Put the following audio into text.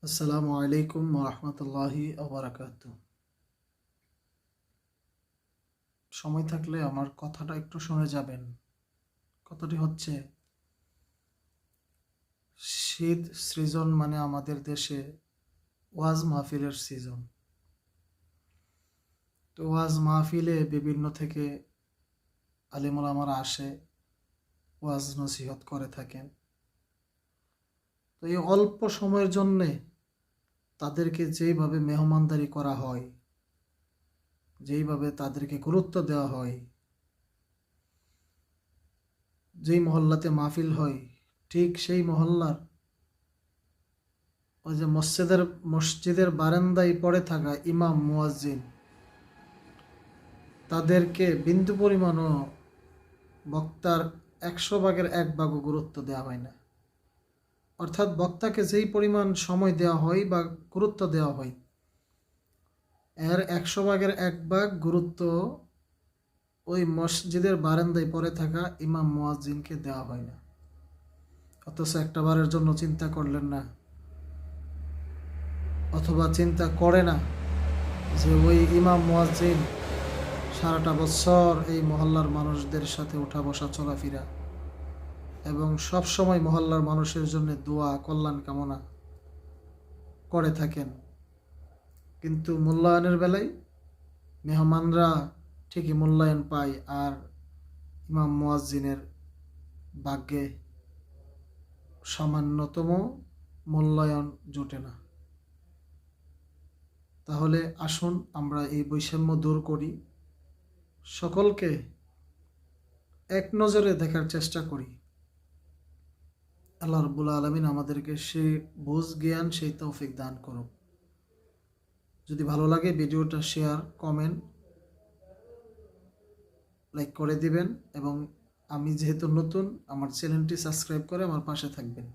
আসসালামু আলাইকুম রহমতুল্লাহি ওবরাকাতু। সময় থাকলে আমার কথাটা একটু শুনে যাবেন। কথাটি হচ্ছে, শীত সিজন মানে আমাদের দেশে ওয়াজ মাহফিলের সিজন। তো ওয়াজ মাহফিলে বিভিন্ন থেকে আলিমুল আমারা আসে, ওয়াজ নসিহত করে থাকেন। তো এই অল্প সময়ের জন্যে তাদেরকে যেইভাবে মেহমানদারি করা হয়, যেইভাবে তাদেরকে গুরুত্ব দেওয়া হয়, যেই মহল্লাতে মাহফিল হয় ঠিক সেই মহল্লার ওই যে মসজিদের বারান্দায় পড়ে থাকা ইমাম মুয়াজ্জিন, তাদেরকে বিন্দু পরিমাণও বক্তার 100 ভাগের 1 ভাগও গুরুত্ব দেওয়া হয় না। অর্থাৎ বক্তাকে যেই পরিমাণ সময় দেওয়া হয় বা গুরুত্ব দেওয়া হয়, এর 100 ভাগের 1 ভাগ গুরুত্ব ওই মসজিদের বারান্দায় পড়ে থাকা ইমাম মুয়াজ্জিনকে দেওয়া হয় না। অথচ একটা বারের জন্য চিন্তা করলেন না, অথবা চিন্তা করে না যে ওই ইমাম মুয়াজ্জিন সারাটা বছর এই মহল্লার মানুষদের সাথে উঠা বসা চলাফেরা এবং সব সময় মহল্লার মানুষের জন্য দোয়া কল্যাণ কামনা করে থাকেন। কিন্তু মূল্যায়নের বেলায় মেহমানরা ঠিকই মূল্যায়ন পায়, আর ইমাম মুয়াজ্জিনের ভাগ্যে সামান্যতম মূল্যায়ন জোটে না। তাহলে আসুন আমরা এই বৈষম্য দূর করি, সকলকে এক নজরে দেখার চেষ্টা করি। আল্লাহ রাব্বুল আলামিন আমাদেরকে সেই বুঝ জ্ঞান, সেই তৌফিক দান করুক। যদি ভালো লাগে ভিডিওটা শেয়ার, কমেন্ট, লাইক করে দিবেন এবং আমি যেহেতু নতুন, আমার চ্যানেলটি সাবস্ক্রাইব করে আমার পাশে থাকবেন।